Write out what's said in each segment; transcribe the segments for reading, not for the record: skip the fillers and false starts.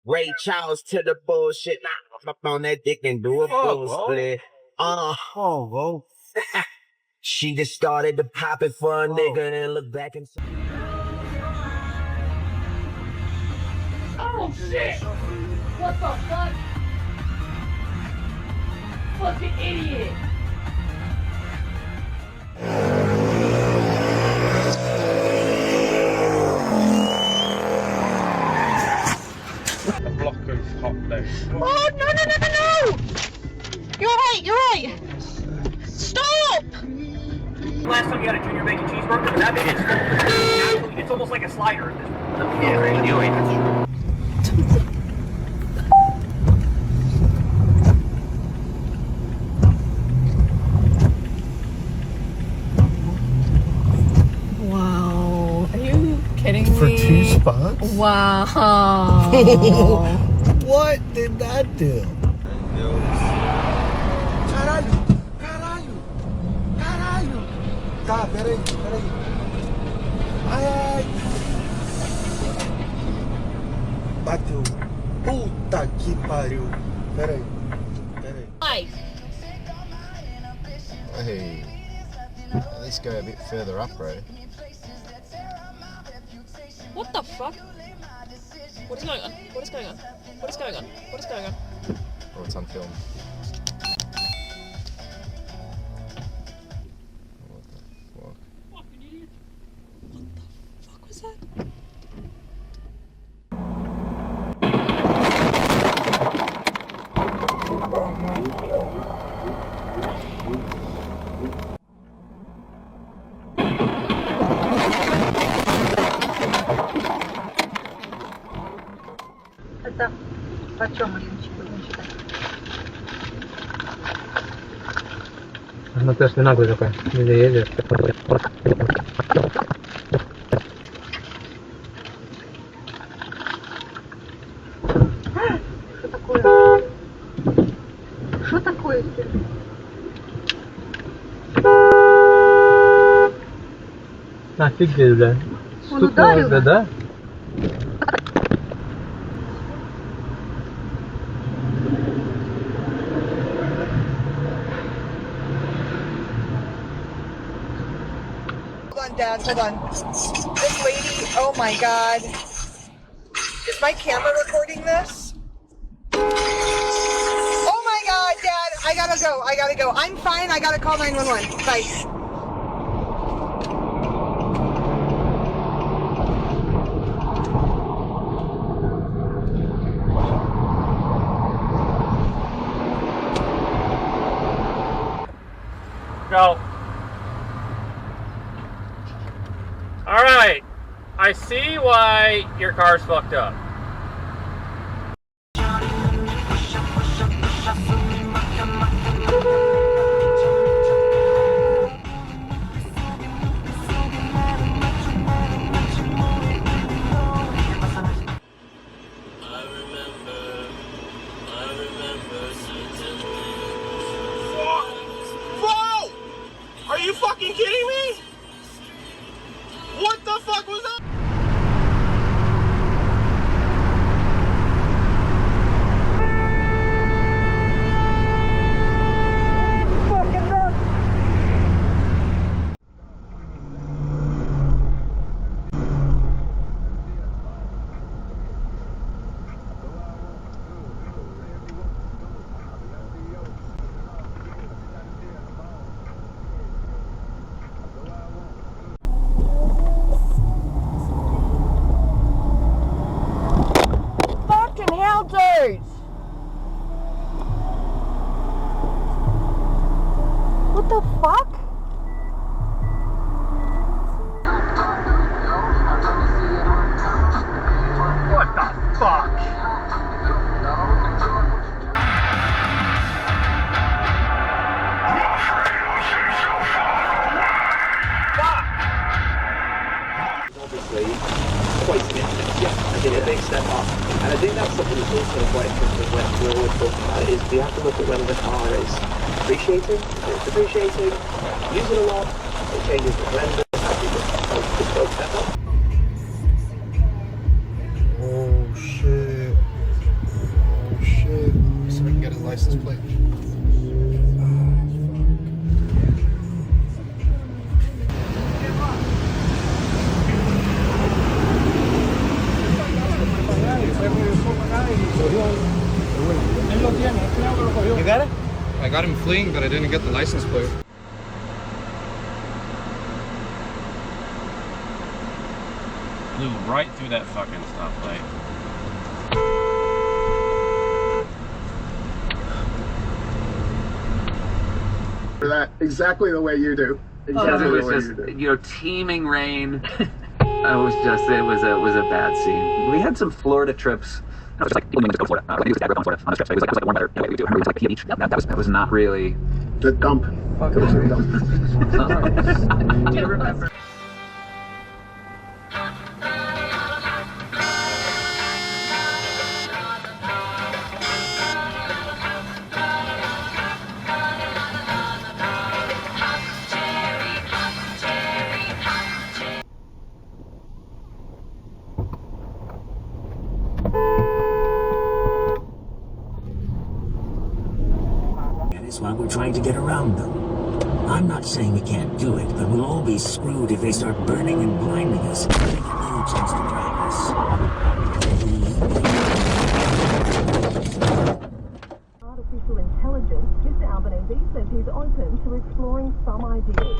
Ray Charles to the bullshit. Nah, up on that dick and do a full split. Whoa. She just started to pop it for a nigga and look back and say, oh shit! What the fuck? Fucking idiot! A block of hot legs. Oh, no! You're right! Stop! Last time you had a junior bacon cheeseburger, but that thing is full. It's almost like a slider. Yeah, anyway. Wow. Are you kidding me? For 2 spots? Wow. What did that do? Caralho! Tá, peraí. Ai. Bateu. Puta que pariu. Peraí. Hi. Hey, at least go a bit further up, bro. What the fuck? What is going on? Oh, it's on film. What the fuck? Fucking idiot. What the fuck was that? Это почем Леночка? No to jest nagle такой, где едешь. Что такое? Офигеть, бля. Он ударил? Да? Dad, hold on. This lady, oh my god. Is my camera recording this? Oh my god, Dad, I gotta go. I'm fine, I gotta call 911. Bye. Go. Alright, I see why your car's fucked up. Whoa! Are you fucking kidding me? What the fuck was that? What the fuck? What the fuck? obviously, quite significant. Yeah, I did a big step up. And I think that's something that's also quite interesting when we're always talking about it, is you have to look at whether the car is depreciating. If it's depreciating, use it a lot, it changes the blender, Oh shit. license plate. You got it? I got him fleeing, but I didn't get the license plate. Blew right through that fucking stoplight. For that exactly the way you do. Exactly It the was way just, you do. you know, teeming rain. It was a bad scene. We had some Florida trips. I was just like, people need to go to Florida. Like, it was dad on Florida on this trip, so it was like one better. We do. I remember it was like P Beach. That was not really. The dump. It was a dump. Do you remember? That's why we're trying to get around them. I'm not saying we can't do it, but we'll all be screwed if they start burning and blinding us, giving it no chance to drive us. Artificial intelligence, Mr. Albanese says he's open to exploring some ideas.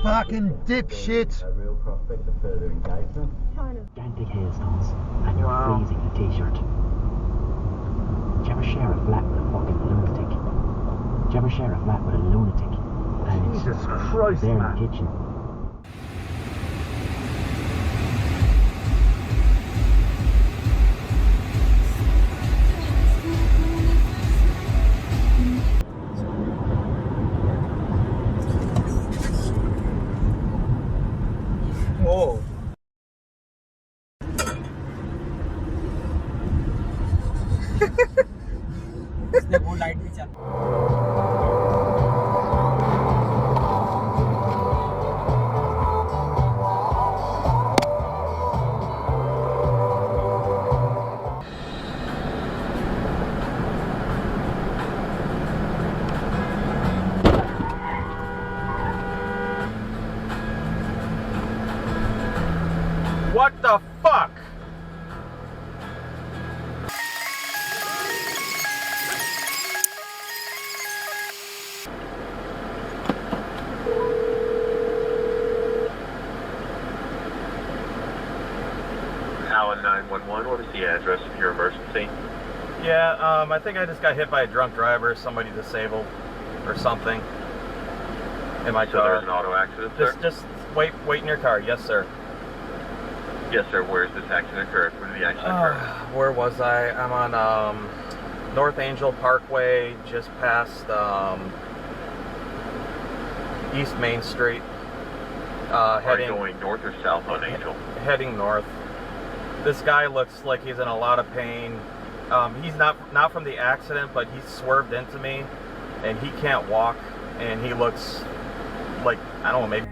Fucking dipshit! A real prospect of further engagement. China's Gigantic hailstones, and you're freezing in a t-shirt. Do you ever share a flat with a fucking lunatic? Do you ever share a flat with a lunatic? And Jesus Christ, they're man. in the kitchen. Oh. वो light भी चल What the fuck? Allen 911, what is the address of your emergency? Yeah, I think I just got hit by a drunk driver, somebody disabled or something in my So car. there's an auto accident, sir? Just wait in your car. Yes, sir. Yes, sir. Where's this accident occurred? Where did the accident occur? Where was I? I'm on North Angel Parkway, just past East Main Street. Are you going north or south on Angel? Heading north. This guy looks like he's in a lot of pain. He's not from the accident, but he swerved into me, and he can't walk, and he looks like, I don't know, maybe